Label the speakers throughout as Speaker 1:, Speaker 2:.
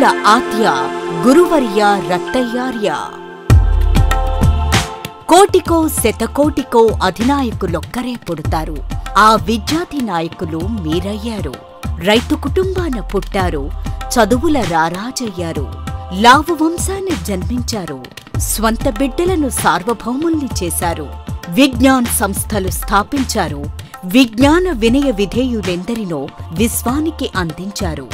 Speaker 1: ఆద్య గురువర్య రత్తయ్యార్య. కోటికో శతకోటికో అధినాయకులొక్కరే పుడతారు. ఆ విద్యార్థి నాయకులు మీరయ్యారు. రైతు కుటుంబాన పుట్టారు, చదువుల రారాజయ్యారు. లావు వంశాన్ని జన్మించారు, స్వంత బిడ్డలను సార్వభౌముల్ని చేశారు. విజ్ఞాన్ సంస్థలు స్థాపించారు, విజ్ఞాన వినయ విధేయులెందరినో విశ్వానికి అందించారు.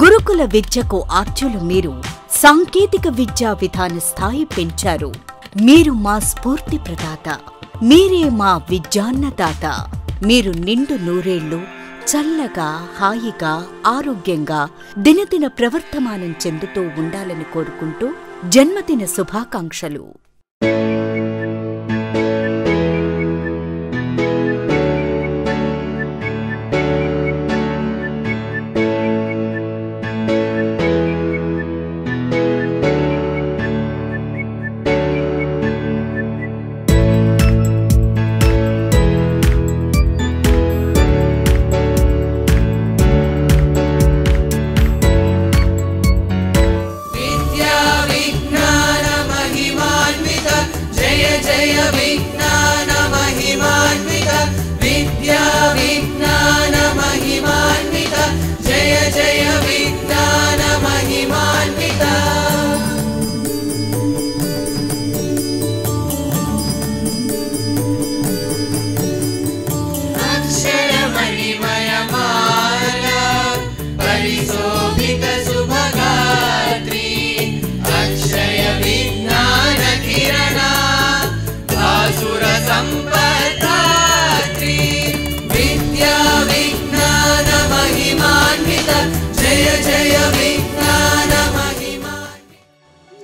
Speaker 1: గురుకుల విద్యకు ఆర్చులు మీరు, సాంకేతిక విద్యా విధాన స్థాయి పెంచారు. మీరు మా స్ఫూర్తి ప్రదాత, మీరే మా విద్యాన్నదాత. మీరు నిండు నూరేళ్లు చల్లగా, హాయిగా, ఆరోగ్యంగా దినదిన ప్రవర్తమానం చెందుతూ ఉండాలని కోరుకుంటూ జన్మదిన శుభాకాంక్షలు.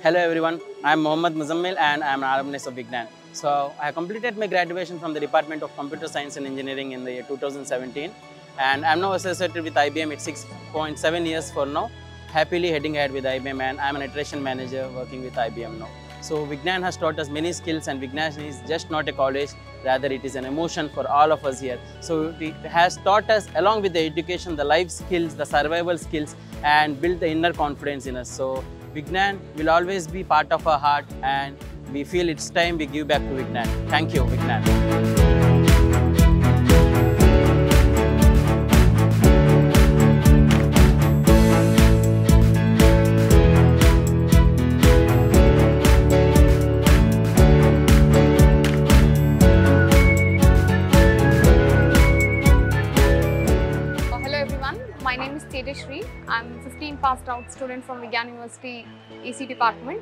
Speaker 2: Hello everyone, I am Mohammad Muzammil and I am an alumnus of Vignan. So I completed my graduation from the Department of Computer Science and Engineering in the year 2017, and I am now associated with IBM at 6.7 years for now, happily heading ahead with IBM, and I am an iteration manager working with IBM now. So Vignan has taught us many skills, and Vignan is just not a college, rather it is an emotion for all of us here. So it has taught us, along with the education, the life skills, the survival skills, and build the inner confidence in us. So Vignan will always be part of our heart, and we feel it's time we give back to Vignan. Thank you, Vignan.
Speaker 3: My name is Tejashree. I'm 15 passed out student from Vigyan University EC department.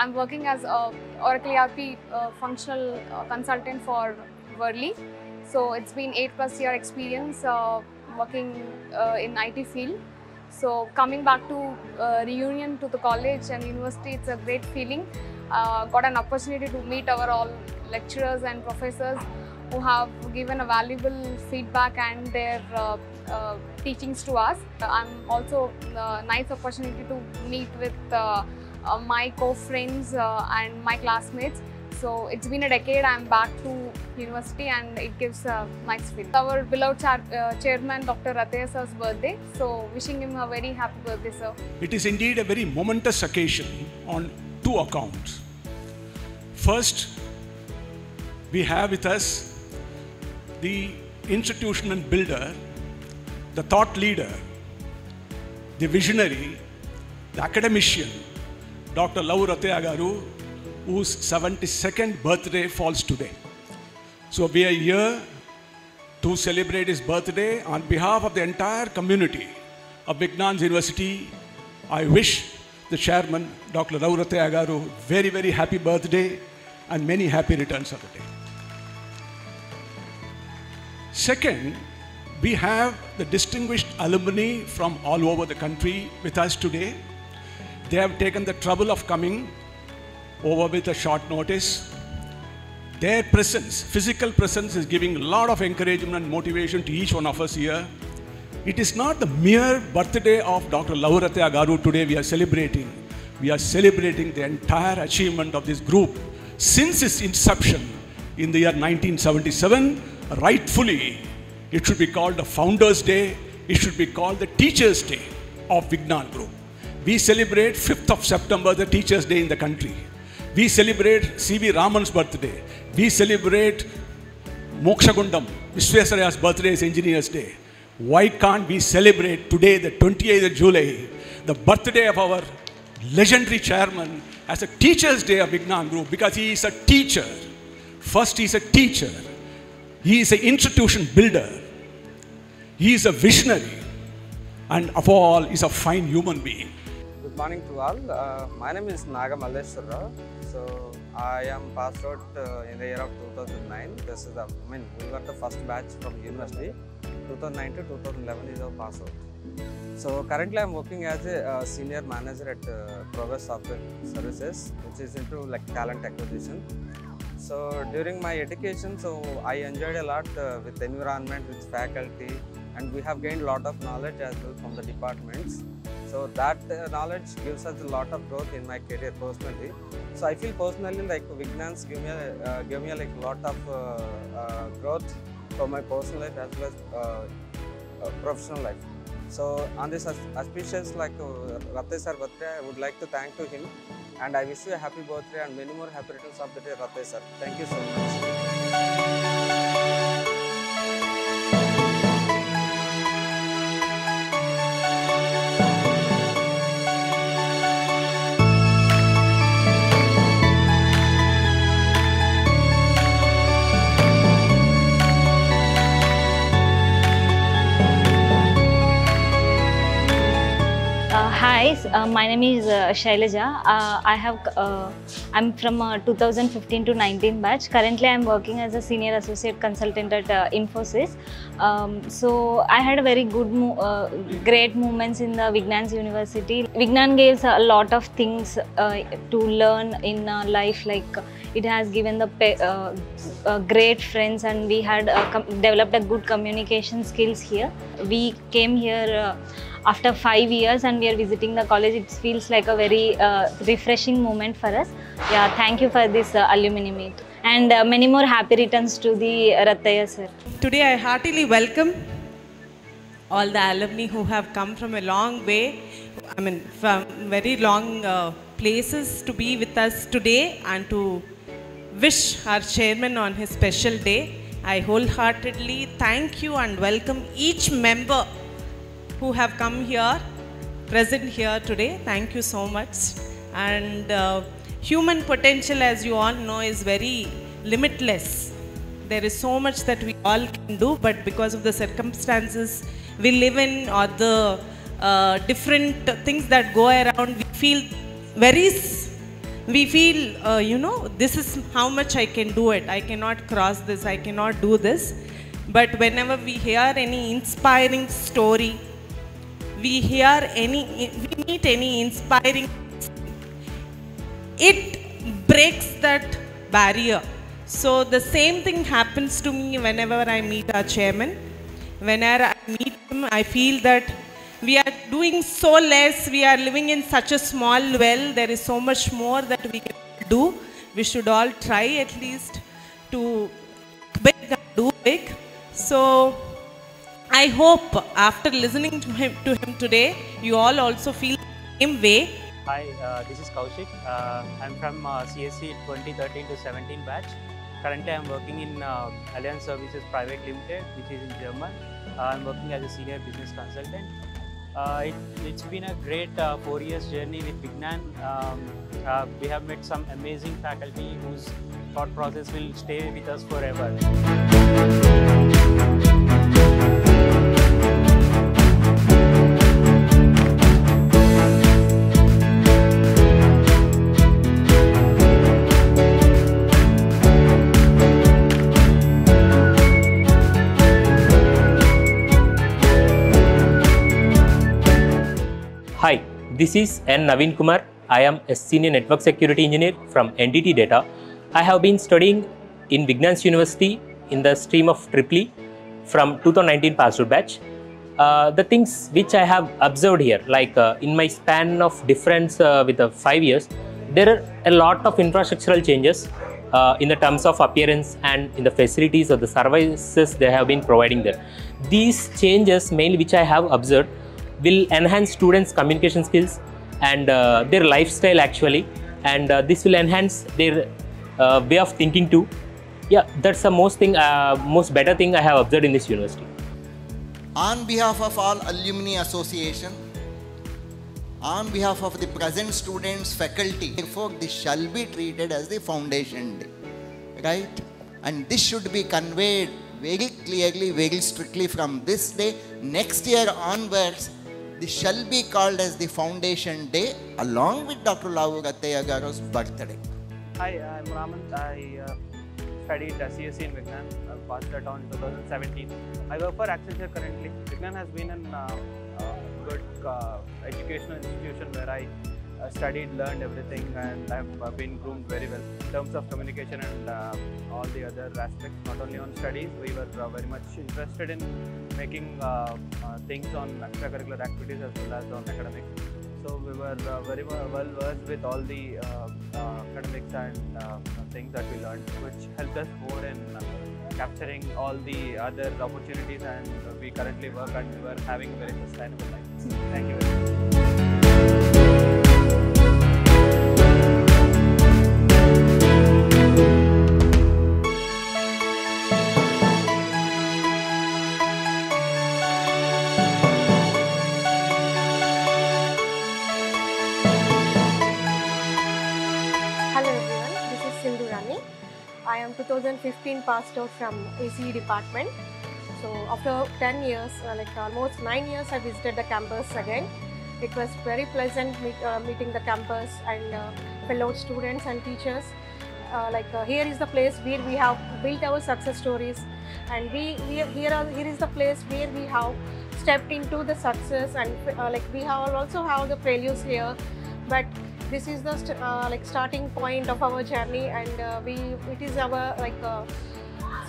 Speaker 3: I'm working as a Oracle ERP functional consultant for Worley. So it's been 8+ year experience working in IT field. So coming back to reunion to the college and university, it's a great feeling. Got an opportunity to meet our all lecturers and professors who have given a valuable feedback and their teachings to us. I'm also nice opportunity to meet with my co-friends and my classmates. So it's been a decade. I'm back to university and it gives a nice feel. Our beloved chairman Dr. Rataya sir's birthday. So wishing him a very happy birthday, sir.
Speaker 4: It is indeed a very momentous occasion on two accounts. First, we have with us the institutional builder, the thought leader, the visionary, the academician, Dr. Lavu Rataya Garu, whose 72nd birthday falls today. So we are here to celebrate his birthday. On behalf of the entire community of Vignan University, I wish the chairman, Dr. Lavu Rataya Garu, very, very happy birthday and many happy returns of the day. Second, we have the distinguished alumni from all over the country with us today. They have taken the trouble of coming over with a short notice. Their presence, physical presence, is giving a lot of encouragement and motivation to each one of us here. It is not the mere birthday of Dr. Lavu Rataya Garu today we are celebrating. We are celebrating the entire achievement of this group since its inception in the year 1977. Rightfully, it should be called the Founders' Day. It should be called the Teachers' Day of Vignan Group. We celebrate 5th of September, the Teachers' Day in the country. We celebrate C.V. Raman's birthday. We celebrate Mokshagundam, Visvesvarya's birthday is Engineers' Day. Why can't we celebrate today, the 28th of July, the birthday of our legendary chairman as a Teachers' Day of Vignan Group? Because he is a teacher. First, he is a teacher. He is an institution builder. He is a visionary. And of all, he is a fine human being.
Speaker 5: Good morning to all. My name is Naga Malleshwar Rao. So I am passed out in the year of 2009. This is we were the first batch from university. 2009 to 2011 is our pass out. So currently I am working as a senior manager at Progress Software Services, which is into like talent acquisition. So during my education, so I enjoyed a lot with environment, with faculty, and we have gained a lot of knowledge as well from the departments. So that knowledge gives us a lot of growth in my career personally. So I feel personally like Vignans give me like a lot of growth for my personal life as well as professional life. So on this auspicious like Ratte sir birthday, I would like to thank to him, and I wish you a happy birthday and many more happy returns of the day, Ratte sir. Thank you so much.
Speaker 6: Hi, my name is Shailaja. I'm from 2015 to 19 batch. Currently, I'm working as a senior associate consultant at Infosys. So I had a very good, great moments in the Vignans University. Vignan gives a lot of things to learn in life. Like it has given the great friends, and we had developed a good communication skills here. We came here after 5 years, and we are visiting the college. It feels like a very refreshing moment for us. Yeah, thank you for this alumni meet, and many more happy returns to the Rattaya sir.
Speaker 7: Today I heartily welcome all the alumni who have come from a long way, from very long places to be with us today and to wish our chairman on his special day. I wholeheartedly thank you and welcome each member who have come here, present here today. Thank you so much. And human potential, as you all know, is very limitless. There is so much that we all can do, but because of the circumstances we live in, or the different things that go around, we feel you know, this is how much I can do it. I cannot cross this, I cannot do this. But whenever we hear any inspiring story, we meet any inspiring, it breaks that barrier. So the same thing happens to me whenever I meet our chairman. Whenever I meet him, I feel that we are doing so less, we are living in such a small well, there is so much more that we can do. We should all try at least to do big. So I hope after listening to him today, you all also feel the same way.
Speaker 8: Hi, this is Kaushik. I'm from CSC 2013 to 17 batch. Currently, I'm working in Allianz Services Private Limited, which is in German. I'm working as a senior business consultant. It's been a great 4 years journey with Vignan. We have met some amazing faculty whose thought process will stay with us forever.
Speaker 9: Hi, this is N. Naveen Kumar. I am a senior network security engineer from NTT Data. I have been studying in Vignans University in the stream of EEE from 2019 passed out batch. The things which I have observed here, like in my span of difference with the 5 years, there are a lot of infrastructural changes in the terms of appearance and in the facilities or the services they have been providing there. These changes mainly which I have observed will enhance students' communication skills, and their lifestyle actually, and this will enhance their way of thinking too. Yeah, that's the most better thing I have observed in this university.
Speaker 10: On behalf of all Alumni Association, on behalf of the present students, faculty, therefore this shall be treated as the foundation day, right? And this should be conveyed very clearly, very strictly from this day. Next year onwards, this shall be called as the foundation day along with Dr. Lavu Gattaya Garu's birthday.
Speaker 11: Hi, I'm Raman. I studied CSE in Vignan. I passed that on in 2017. I work for Accenture currently. Vignan has been a good educational institution where I studied, learned everything, and I've been groomed very well in terms of communication and all the other aspects. Not only on studies, we were very much interested in making things on extracurricular activities as well as on academics. So we were very well versed with all the academics and things that we learned, which helped us more in capturing all the other opportunities, and we currently work and we were having a very sustainable life. Thank you very much.
Speaker 12: I am 2015 passed out from ACE department. So after 10 years, like almost 9 years, I visited the campus again. It was very pleasant meeting the campus and fellow students and teachers. Here is the place where we have built our success stories, and here is the place where we have stepped into the success, and we have also have the failures here, but this is the starting point of our journey, and it is our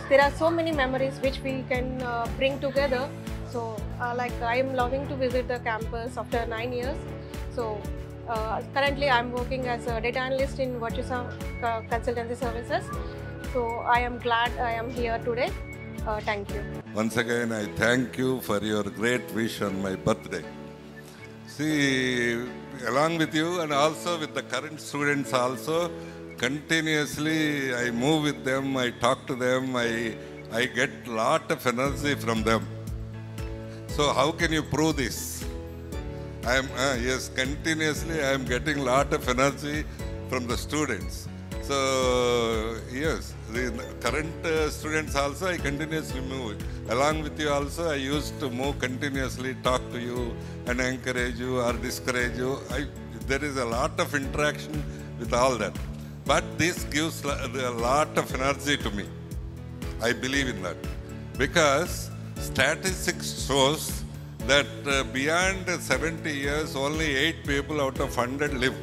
Speaker 12: there are so many memories which we can bring together. So I am loving to visit the campus after 9 years. So currently I am working as a data analyst in Virtusa Consultancy Services. So I am glad I am here today. Thank you.
Speaker 13: Once again, I thank you for your great wish on my birthday. See, along with you and also with the current students also, continuously I move with them, I talk to them, I get a lot of energy from them. So how can you prove this? Yes, continuously I am getting a lot of energy from the students. So yes, the current students also I continuously move. Along with you also I used to move continuously, talk to you and encourage you or discourage you. There is a lot of interaction with all that. But this gives a lot of energy to me. I believe in that. Because statistics shows that beyond 70 years, only 8 people out of 100 live.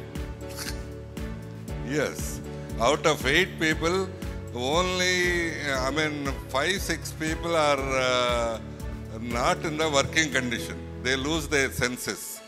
Speaker 13: Yes. Out of 8 people, only, 5-6 people are not in the working condition. They lose their senses.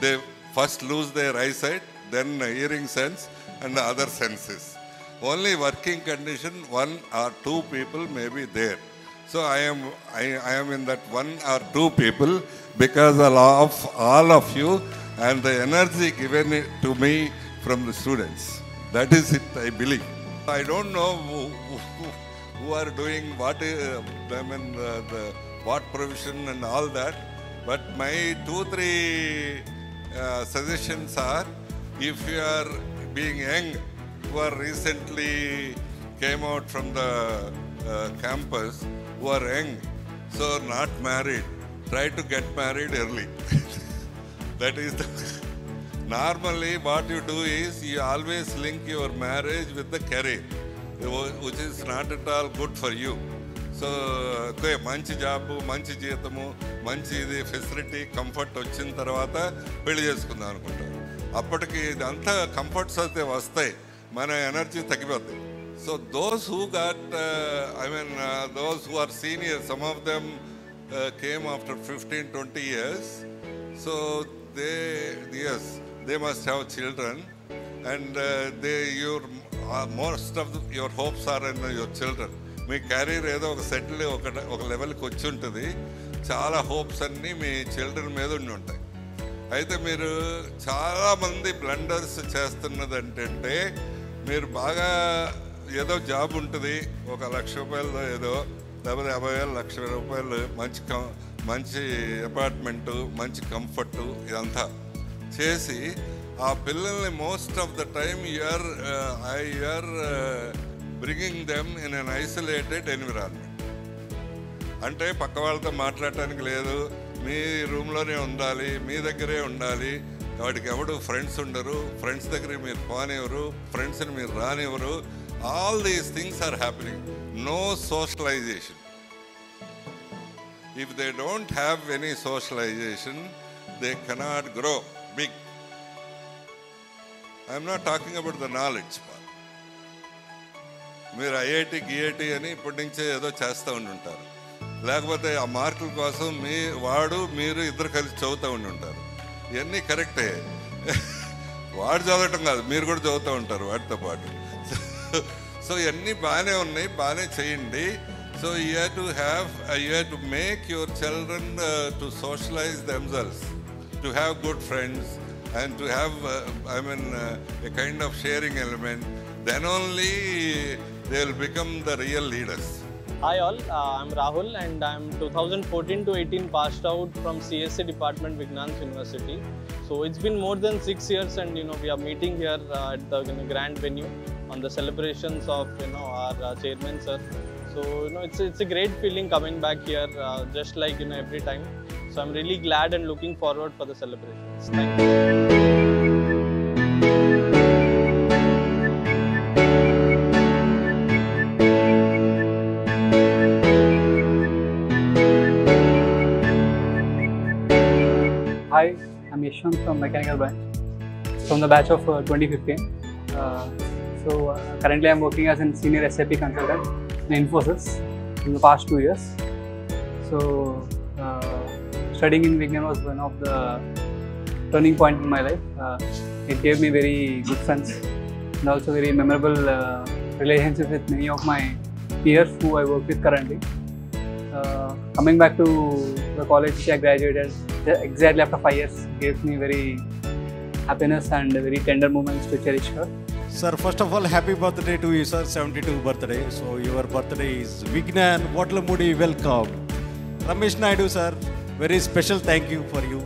Speaker 13: They first lose their eyesight, then hearing sense, and the other senses. Only working condition, 1 or 2 people may be there. So I am in that 1 or 2 people because of all of you and the energy given to me from the students. That is it, I believe. I don't know who are doing what, what provision and all that, but my 2-3 suggestions are, if you are being young, who are recently came out from the campus, who are young, so not married, try to get married early. That is the normally what you do is you always link your marriage with the career, which is not at all good for you. So, manchi job, manchi jeetamu, manchi facility, comfort వచ్చిన తర్వాత పెళ్లి చేసుకుందాం అనుకుంటారు. అప్పటికి ఇదంతా comforts అయితే వస్తాయి, మన ఎనర్జీ తగ్గిపోద్ది. So those who got, those who are seniors, some of them came after 15-20 years. So they must have children, and most of your hopes are in your children. Me career ఏదో ఒక settle ఒక లెవెల్కి వచ్చి ఉంటుంది, చాలా hopes అన్నీ మీ children మీద ఉండి ఉంటాయి. అయితే మీరు చాలామంది బ్లండర్స్ చేస్తున్నది ఏంటంటే, మీరు బాగా ఏదో జాబ్ ఉంటుంది, 1 లక్ష రూపాయలతో ఏదో, లేకపోతే 50,000 1,00,000 రూపాయలు మంచి అపార్ట్మెంటు, మంచి కంఫర్టు, ఇదంతా చేసి ఆ పిల్లల్ని most of the time you're bringing them in an isolated environment. అంటే పక్క వాళ్ళతో మాట్లాడటానికి లేదు, మీ రూమ్లోనే ఉండాలి, మీ దగ్గరే ఉండాలి. వాడికి ఎవడు ఫ్రెండ్స్ ఉండరు, ఫ్రెండ్స్ దగ్గరికి మీరు పోనివ్వరు, ఫ్రెండ్స్ని మీరు రానివ్వరు. All these things are happening. No socialization. If they don't have any socialization, they cannot grow big. I am not talking about the knowledge part. మీరు ఐఐటి గిఐటి అని ఇప్పటి నుంచే ఏదో చేస్తూ ఉంటారు, లేకపోతే ఆ మార్కుల కోసం మీరు ఇద్దరు కలిసి చదువుతూ ఉంటారు. ఇవన్నీ కరెక్టే, వాడు చదవటం కాదు, మీరు కూడా చదువుతూ ఉంటారు వాటితో పాటు. సో ఇవన్నీ బాగానే ఉన్నాయి, బాగానే చేయండి. So you have to make your children to socialize themselves, to have good friends, and to have a kind of sharing element. Then only they will become the real leaders.
Speaker 14: Hi all, I'm Rahul and I'm 2014 to 18 passed out from CSC Department, Vignan University. So it's been more than 6 years, and we are meeting here at the grand venue on the celebrations of our chairman sir. So it's a great feeling coming back here, just like every time. So I'm really glad and looking forward for the celebrations. Thank you.
Speaker 15: Hi, I'm Yashwant from Mechanical Branch, from the batch of 2015. Currently I'm working as a senior SAP consultant in Infosys in the past 2 years. So studying in Vignan was one of the turning point in my life. It gave me very good friends and also very memorable relationships with many of my peers who I work with currently. Coming back to the college which I graduated exactly after 5 years gave me very happiness and very tender moments to cherish her.
Speaker 16: Sir, first of all, happy birthday to you, sir. 72th birthday. So your birthday is Vignan Vatlamudi. Welcome. Ramesh Naidu, sir. Very special thank you for you.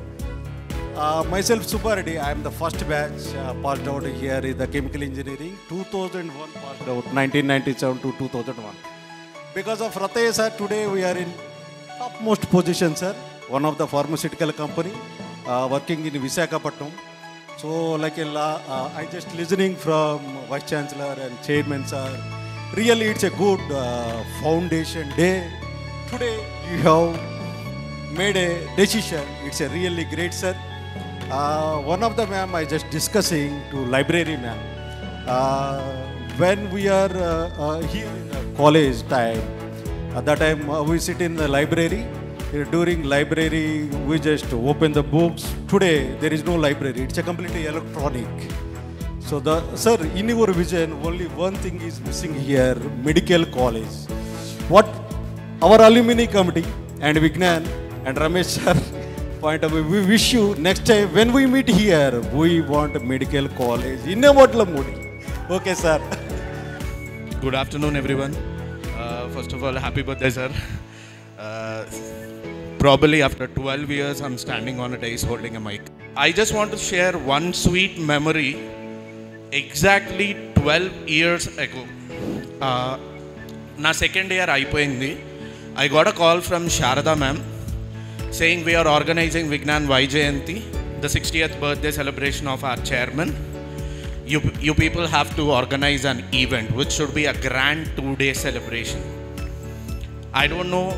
Speaker 16: Myself, Subba Reddy. I am the first batch passed out here in the chemical engineering. 2001 passed out. 1997 to 2001. Because of Rataya, sir, today we are in topmost position, sir. One of the pharmaceutical company working in Visakhapatnam. So I just listening from Vice Chancellor and Chairman sir. Really it's a good foundation day. Today you have made a decision. It's a really great, sir. One of the ma'am I just discussing to library ma'am. When we are here in the college time, at that time we sit in the library. During library, we just open the books. Today, there is no library. It's a completely electronic. So, sir, in your vision, only one thing is missing here, medical college. What our alumni committee and Vignan and Ramesh sir point of view, we wish you next time when we meet here, we want a medical college in Vatlamudi. Okay, sir.
Speaker 17: Good afternoon, everyone. First of all, happy birthday, sir. Probably after 12 years, I'm standing on a dais holding a mic. I just want to share one sweet memory. Exactly 12 years ago, na second year అయిపోయింది. I got a call from Sharada ma'am saying we are organizing Vignan Vaijayanti, the 60th birthday celebration of our chairman. You people have to organize an event which should be a grand 2-day celebration. I don't know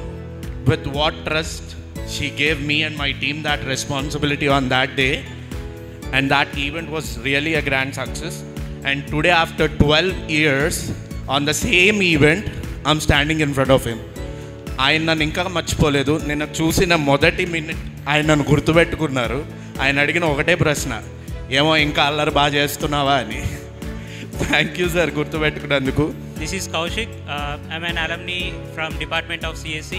Speaker 17: with what trust she gave me and my team that responsibility on that day, and that event was really a grand success. And today, after 12 years on the same event, I'm standing in front of him. ఆయన నన్ను ఇంకా మర్చిపోలేదు. నేను చూసిన మొదటి minute ఆయన నన్ను గుర్తుపెట్టుకున్నారు. ఆయన అడిగిన ఒకటే ప్రశ్న, ఏమో ఇంకా అల్లరి బాగా చేస్తున్నావా అని. థ్యాంక్ యూ సార్ గుర్తుపెట్టుకున్నందుకు.
Speaker 18: This is Kaushik. I'm an alumni from Department of CSC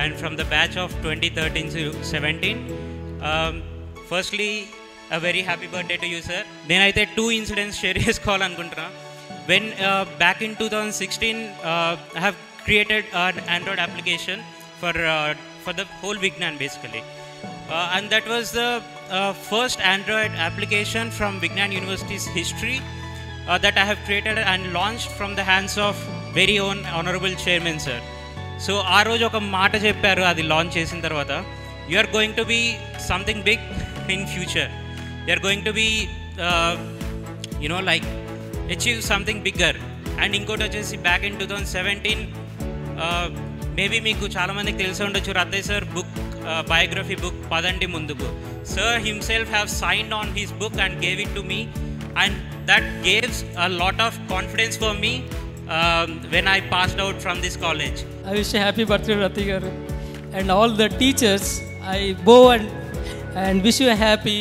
Speaker 18: and from the batch of 2013 to 17. firstly, a very happy birthday to you, sir. నేనైతే 2 incidents షేర్ చేసుకోవాలనుకుంటున్నా. When back in 2016, I have created an Android application for the whole Vignan basically, and that was the first Android application from Vignan University's history that I have created and launched from the hands of very own honorable chairman, sir. So ఆ రోజు ఒక మాట చెప్పారు అది launch చేసిన తర్వాత, you are going to be something big in future. You are going to be like achieve something bigger. And ఇంకోటి వచ్చేసి back in 2017, మేబీ మీకు చాలామందికి తెలిసి ఉండొచ్చు, Rattaiah sir book biography book పదండి ముందుకు. Sir himself have signed on his book and gave it to me, and that gives a lot of confidence for me when I passed out from this college.
Speaker 19: I wish a happy birthday to Rati garu and all the teachers. I bow and wish you a happy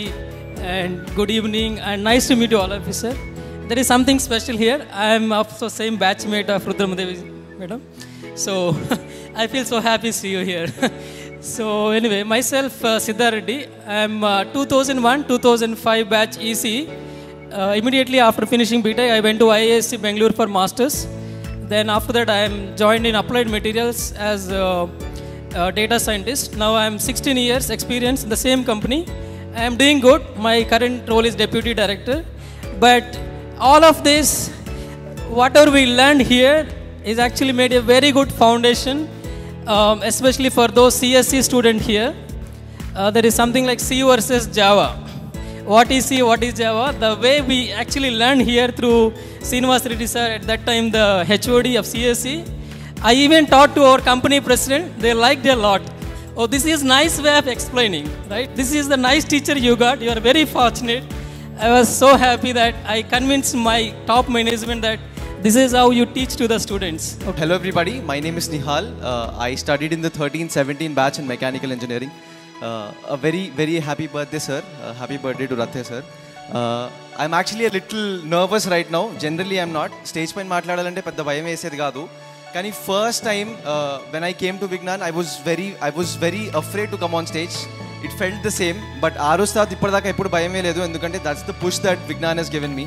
Speaker 19: and good evening and nice to meet you all of you, sir. There is something special here. I am also same batchmate of Rudramadevi madam, so I feel so happy to see you here. So anyway, myself Siddha Reddy. I am 2001-2005 batch EC. Immediately after finishing BTech, I went to IISc Bangalore for masters. Then after that, I am joined in applied materials as a data scientist. Now I am 16 years experience in the same company. I am doing good. My current role is deputy director. But all of this, whatever we learned here, is actually made a very good foundation, especially for those CSC students here. There is something like C versus Java. What is C, what is Java? The way we actually learned here through Srinivas Reddy sir, at that time the HOD of CSC. I even taught to our company president. They liked a lot. Oh, this is nice way of explaining, right? This is the nice teacher you got. You are very fortunate. I was so happy that I convinced my top management that this is how you teach to the students.
Speaker 20: Okay. Hello everybody, my name is Nihal. I studied in the 13-17 batch in mechanical engineering. A very happy birthday, sir. Happy birthday to Rathe, sir. I'm actually a little nervous right now. Generally I'm not. Stage pain maatladalante pedda bhayam vesedi gaadu. Kani first time when I came to Vignan, I was very afraid to come on stage. It felt the same, but Arustad ippadaka eppudu bhayame ledu endukante that's the push that Vignan has given me.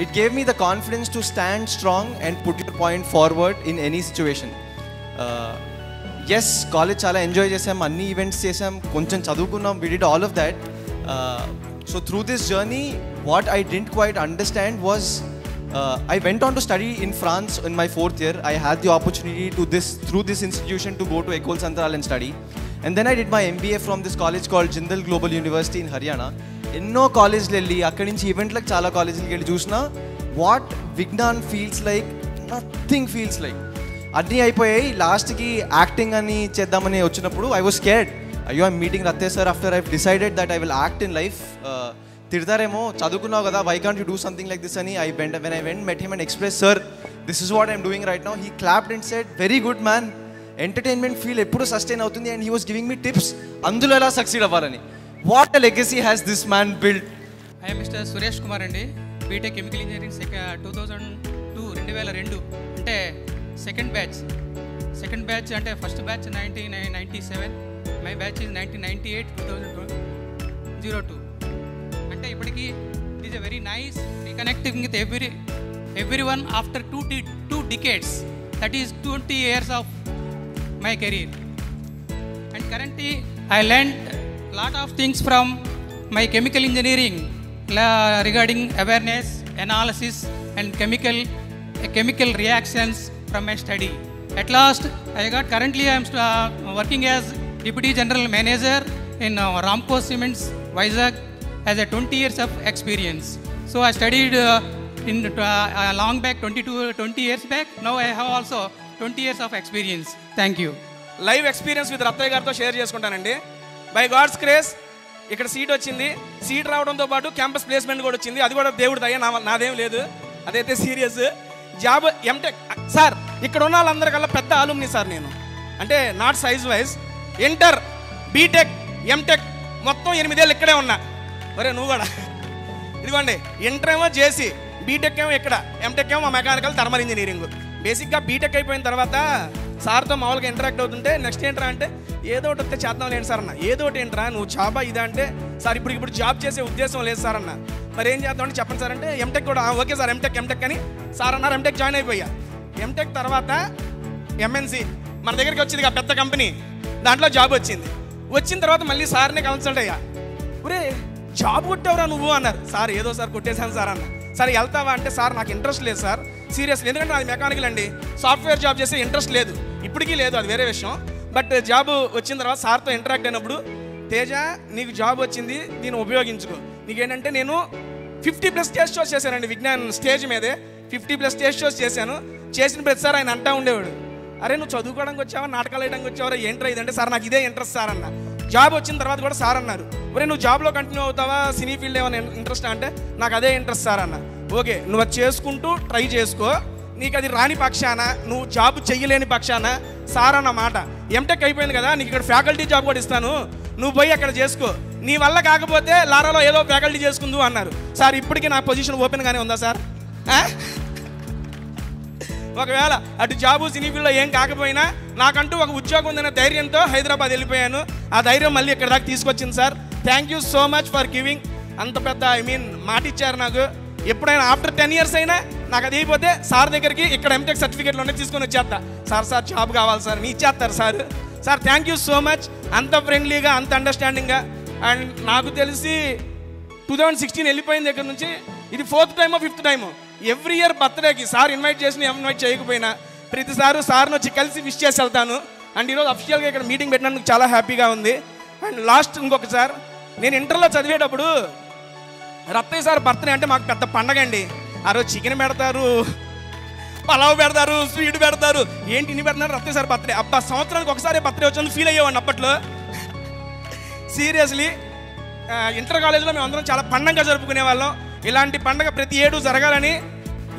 Speaker 20: It gave me the confidence to stand strong and put your point forward in any situation. Yes, college chala enjoy chesam, anni events chesam, koncham chadukunnam, we did all of that. So through this journey, what I didn't quite understand was I went on to study in France in my 4th year. I had the opportunity through this institution to go to Ecole Centrale and study. And then I did my MBA from this college called Jindal Global University in Haryana. ఎన్నో కాలేజ్లు వెళ్ళి అక్కడి నుంచి ఈవెంట్లకు చాలా కాలేజీలకు వెళ్ళి చూసినా what Vignan feels like nothing feels like. అన్నీ అయిపోయాయి, లాస్ట్కి యాక్టింగ్ అని చేద్దామని వచ్చినప్పుడు ఐ వాజ్ స్కేర్డ్. అయ్యో I'm meeting Ratte sir after I decided that I will act in life. తిడతారేమో, చదువుకున్నావు కదా, why can't you do something like this అని when I went met him and expressed, sir, this is what I'm doing right now. He clapped and said, very good man, entertainment field ఎప్పుడు sustain అవుతుంది, and he was giving me tips అందులో ఎలా succeed అవ్వాలని. What a legacy has this man built?
Speaker 21: I am Mr. Suresh Kumar andi, BTech Chemical Engineering 2002 అంటే second batch అంటే first batch 1997, my batch is 1998-2002. అంటే ఇప్పటికీ it is a very nice reconnecting with everyone after two decades, that is 20 years of my career. And currently I learned lot of things from my chemical engineering regarding awareness, analysis and chemical reactions from my study. At last currently I am working as Deputy General Manager in Ramco Cements Vizag as a 20 years of experience. So I studied in long back 20 years back. Now I have also 20 years of experience. Thank you.
Speaker 22: Live experience with Rattaya gartho share చేసుకుంటానండి. By God's grace ఇక్కడ seat వచ్చింది. Seat రావడంతో పాటు campus placement కూడా వచ్చింది. అది కూడా దేవుడి దయ, నాదేం లేదు, అదైతే సీరియస్. జాబ్ ఎంటెక్ సార్, ఇక్కడ ఉన్న వాళ్ళందరికల్లా పెద్ద ఆలుమ్ని సార్ నేను, అంటే not size wise. Inter, BTech, MTech మొత్తం 8 ఏళ్ళు ఇక్కడే ఉన్నా. మరే నువ్వు కూడా ఇదిగోండి, ఇంటర్ ఏమో చేసి, బీటెక్ ఏమో ఇక్కడ, ఎంటెక్ ఏమో మెకానికల్ థర్మల్ ఇంజనీరింగ్. బేసిక్గా బీటెక్ అయిపోయిన తర్వాత సార్తో మామూలుగా ఇంటరాక్ట్ అవుతుంటే నెక్స్ట్ ఏంట్రా అంటే ఏదో ఒకటి వస్తే చేద్దాం లేండి సార్ అన్న. ఏదో ఒకటి ఏంట్రా నువ్వు జాబా ఇదా అంటే సార్ ఇప్పుడు జాబ్ చేసే ఉద్దేశం లేదు సార్ అన్న. మరి ఏం చేద్దాం అంటే చెప్పండి సార్ అంటే ఎంటెక్ కూడా ఓకే సార్ ఎంటెక్ అని సార్ అన్నారు. ఎంటెక్ జాయిన్ అయిపోయా. ఎంటెక్ తర్వాత ఎంఎన్సి మన దగ్గరికి వచ్చింది ఆ పెద్ద కంపెనీ, దాంట్లో జాబ్ వచ్చింది. వచ్చిన తర్వాత మళ్ళీ సార్ని కన్సల్ట్ అయ్యా. ఒరే జాబ్ కొట్టావురా నువ్వు అన్నారు. సార్ ఏదో సార్ కొట్టేశాను సార్ అన్న. సరే వెళ్తావా అంటే సార్ నాకు ఇంట్రెస్ట్ లేదు సార్ సీరియస్లీ, ఎందుకంటే అది మెకానికల్ అండి, సాఫ్ట్వేర్ జాబ్ చేసే ఇంట్రెస్ట్ లేదు, ఇప్పటికీ లేదు, అది వేరే విషయం. బట్ జాబ్ వచ్చిన తర్వాత సార్తో ఇంటరాక్ట్ అయినప్పుడు తేజ నీకు జాబ్ వచ్చింది దీన్ని ఉపయోగించుకో. నీకేంటంటే నేను 50+ స్టేజ్ షోస్ చేశానండి విజ్ఞాన్ స్టేజ్ మీదే 50+ స్టేజ్ షోస్ చేశాను. చేసిన ప్రతిసారి ఆయన అంటా ఉండేవాడు, అరే నువ్వు చదువుకోవడానికి వచ్చావా నాటకాలు వేయడానికి వచ్చావా ఏంట్రా ఇదంటే సార్ నాకు ఇదే ఇంట్రెస్ట్ సార్ అన్న. జాబ్ వచ్చిన తర్వాత కూడా సార్ అన్నారు, ఒరే నువ్వు జాబ్లో కంటిన్యూ అవుతావా సినీ ఫీల్డ్ ఏమైనా ఇంట్రెస్ట్ అంటే నాకు అదే ఇంట్రెస్ట్ సార్ అన్న. ఓకే నువ్వు అది చేసుకుంటూ ట్రై చేసుకో, నీకు అది రాని పక్షాన నువ్వు జాబ్ చెయ్యలేని పక్షాన సార్ అన్న మాట ఎంటెక్ అయిపోయింది కదా నీకు ఇక్కడ ఫ్యాకల్టీ జాబ్ కూడా ఇస్తాను, నువ్వు పోయి అక్కడ చేసుకో, నీ వల్ల కాకపోతే లారాలో ఏదో ఫ్యాకల్టీ చేసుకుందు అన్నారు. సార్ ఇప్పటికీ నా పొజిషన్ ఓపెన్గానే ఉందా సార్? ఒకవేళ అటు జాబు సినీ ఫీల్డ్లో ఏం కాకపోయినా నాకంటూ ఒక ఉద్యోగం ఉందనే ధైర్యంతో హైదరాబాద్ వెళ్ళిపోయాను. ఆ ధైర్యం మళ్ళీ ఇక్కడ దాకా తీసుకొచ్చింది sir. Thank you so much for giving. అంత పెద్ద మాట ఇచ్చారు నాకు. ఎప్పుడైనా ఆఫ్టర్ 10 years అయినా నాకు అది అయిపోతే సార్ దగ్గరికి ఇక్కడ ఎంటెక్ సర్టిఫికేట్లోనే తీసుకొని వచ్చేస్తా. సార్ జాబ్ కావాలి సార్, నీ ఇచ్చేస్తారు sir. Sir thank you so much. అంత ఫ్రెండ్లీగా అంత అండర్స్టాండింగ్గా. అండ్ నాకు తెలిసి 2016 వెళ్ళిపోయిన దగ్గర నుంచి ఇది 4th టైమో 5th టైమో ఎవ్రీ ఇయర్ బర్త్డేకి సార్ ఇన్వైట్ చేసిన ఇన్వైట్ చేయకపోయినా ప్రతిసారి సార్ని వచ్చి కలిసి విష్ చేసి వెళ్తాను. అండ్ ఈరోజు అఫీషియల్గా ఇక్కడ మీటింగ్ పెట్టినందుకు చాలా హ్యాపీగా ఉంది. అండ్ లాస్ట్ ఇంకొకసారి నేను ఇంటర్లో చదివేటప్పుడు రత్తయ్య సార్ బర్త్డే అంటే మాకు పెద్ద పండగ అండి. ఆ రోజు చికెన్ పెడతారు, పలావ్ పెడతారు, స్వీట్ పెడతారు, ఏంటి ఇన్ని పెడతారు. రత్తయ్య సార్ బర్త్డే అబ్బా సంవత్సరానికి ఒకసారి బర్త్డే వచ్చింది ఫీల్ అయ్యేవాడిని అప్పట్లో. సీరియస్లీ ఇంటర్ కాలేజ్లో మేము అందరం చాలా పండగగా జరుపుకునే వాళ్ళం. ఇలాంటి పండగ ప్రతి ఏడు జరగాలని,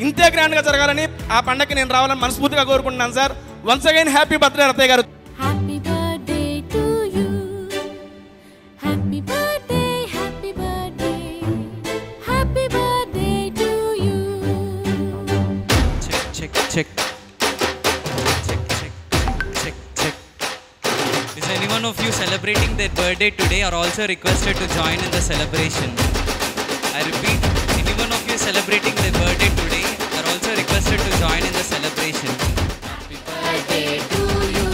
Speaker 22: ఇంతే గ్రాండ్గా జరగాలని ఆ పండగకి నేను రావాలని మనస్ఫూర్తిగా కోరుకుంటున్నాను sir. Once again happy birthday Rattaiah గారు.
Speaker 1: Happy birthday to you, happy birthday, happy birthday, happy birthday to you.
Speaker 2: Check, check, check, check, check, check, check. Is anyone of you celebrating their birthday today or also requested to join in the celebration? I repeat, anyone of you celebrating their birthday today are also requested to join in the celebration.
Speaker 1: Happy birthday to you,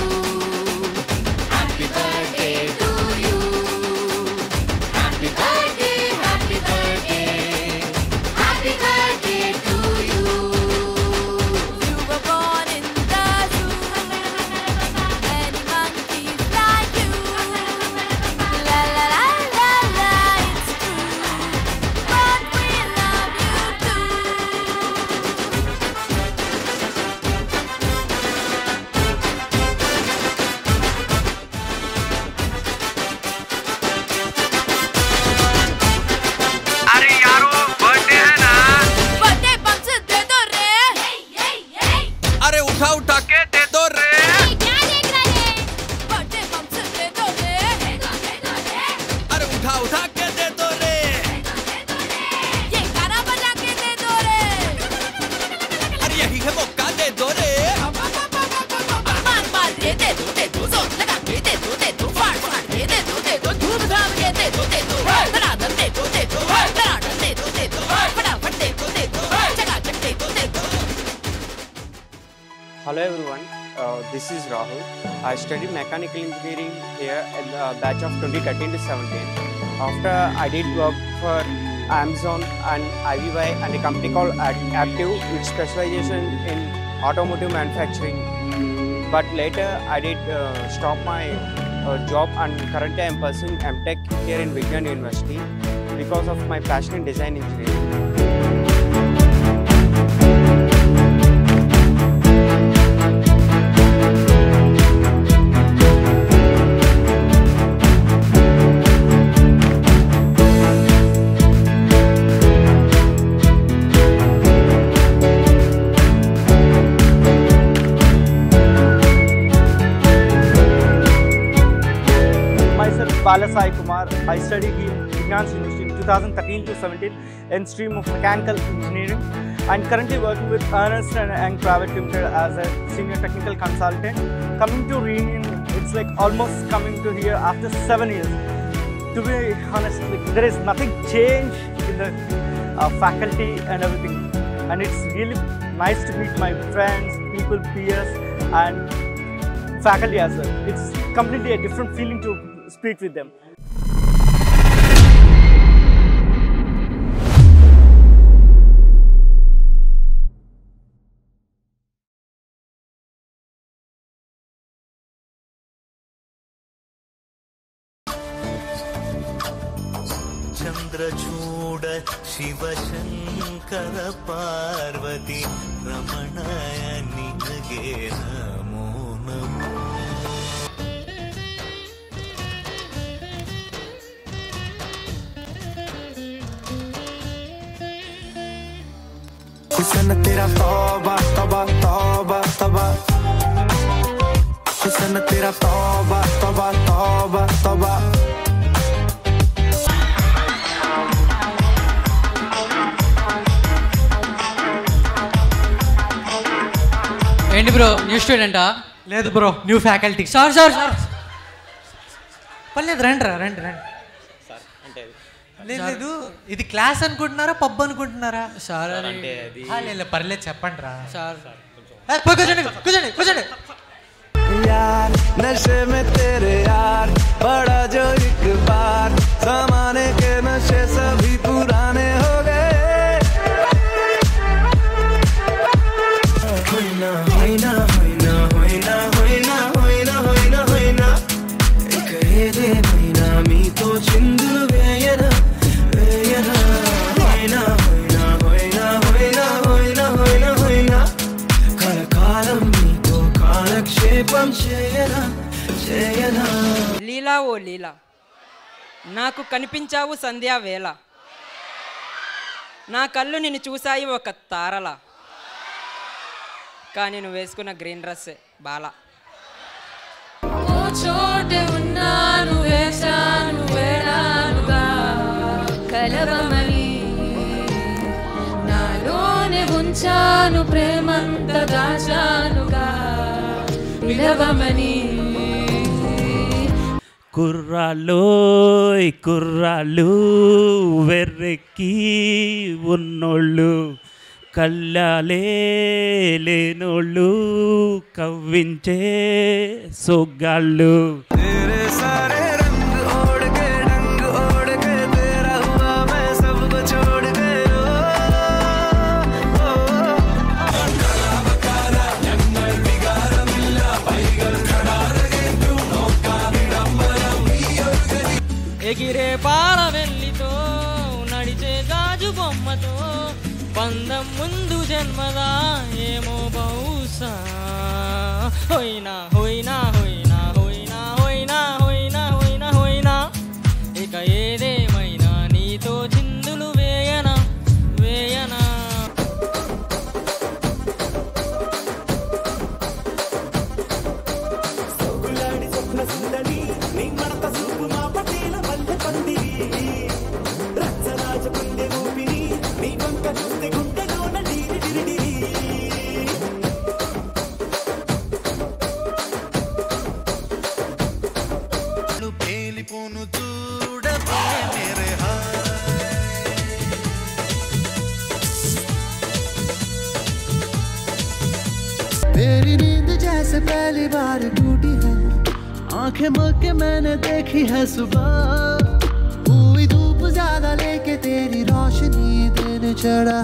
Speaker 1: happy birthday to you, happy birthday, happy birthday, happy birthday to you. You were born in the zoo, many monkeys like you. La la la la la, it's true, but we love you too.
Speaker 22: अरे यारो birthday है ना,
Speaker 1: birthday bumps दे दो रे,
Speaker 22: अरे उठा उठा के दे दो रे.
Speaker 1: क्या देख रहे हैं? बर्थडे बम्स दे दो रे,
Speaker 22: अरे उठा उठा के दे दो रे.
Speaker 1: ये गाना बजा के दे दो रे,
Speaker 22: अरे यही है मौका दे दो रे.
Speaker 1: मार मार के दे दो, जोर लगा के दे दो, फाड़ फाड़ के दे दो, धूम धाम के दे दो, धड़ाधड़ दे दो, धड़ाधड़ दे दो, फटाफट दे दो, चकाचक दे दो.
Speaker 8: Hello everyone, this is Rahul. I studied mechanical engineering here in the batch of 2013 to 17. After I did work for Amazon and IVY and a company called Active with specialization in automotive manufacturing. But later I did stop my job and currently I am pursuing MTech here in Vignan University because of my passion in design engineering.
Speaker 23: Myself Bala Sai Kumar. I studied in Vignan University in 2013 to 17 in stream of mechanical engineering. and currently working with Ernst & Young Private Limited as a senior technical consultant. Coming to Reunion, it's like almost coming to here after 7 years. To be honest, like, there is nothing changed in the faculty and everything, and it's really nice to meet my friends, people, peers, and faculty as well. It's completely a different feeling to speak with them.
Speaker 3: చంద్రచూడ Sivasankara Parvati రమణయ నినగే నమో నమో.
Speaker 4: हुस्न तेरा तौबा तौबा तौबा तौबा, हुस्न तेरा तौबा तौबा तौबा तौबा.
Speaker 5: ఏంటి బ్రో న్యూ స్టూడెంటా? లేదు bro new faculty. Sir sir sir పర్లేదు రండి రండి రండి. లేదు ఇది క్లాస్ అనుకుంటున్నారా పబ్ అనుకుంటున్నారా? సార్ అంటే లేదు పర్లేదు చెప్పండి రా సార్. కూర్చోండి కూర్చోండి కూర్చోండి.
Speaker 4: यार नशे में तेरे यार बड़ा जो एक बार, जमाने के नशे सभी पुराने हो गए. होइना होइना होइना होइना होइना होइना होइना होइना एक ఏదే మైనా మీతో చిందులు వేయనా వేయనా. होइना होइना होइना होइना होइना होइना होइना కలకాలం మీతో కాలక్షేపం చేయనా చేయనా.
Speaker 24: లీలా ఓ లీలా, నాకు కనిపించావు సంధ్యా వేళ, నా కళ్ళు నిన్ను చూశాయి ఒక తారలా, కానీ నువ్వు వేసుకున్న గ్రీన్ డ్రెస్ బాలా.
Speaker 1: ఓ చోటే ఉన్నాను వేశాను వేడానుగా కలవమని, నాలోనే ఉంచాను ప్రేమంత దాచానుగా పిలవమని.
Speaker 25: కుర్రాళ్ళోయ్ కుర్రాళ్ళు వెర్రెక్కి ఉన్నోళ్ళు, కళ్ళాలే లేనోళ్ళు కవ్వించే సొగ్గాళ్ళు.
Speaker 4: तेरे सारे रंग ओढ़ के डंग ओढ़ के तेरा हुआ मैं सबको छोड़ के.
Speaker 24: ఎగిరే పాల వెల్లితో నడిచే గాజు బొమ్మతో బంధం ముందు జన్మదా ఏమో బహుశా. హోయినా హోయినా హోయినా హోయినా హోయినా హోయినా హోయినా హోయినా ఇక ఏదేమైనా నీతో చిందులు వేయనా వేయనా.
Speaker 4: పేలిపోను చూడబే మేరే तेरी नींद जैसे पहली बार टूटी है, आंखें मूंद के मैंने देखी है सुबह, हुई धूप ज्यादा लेके तेरी रोशनी दिन चढ़ा.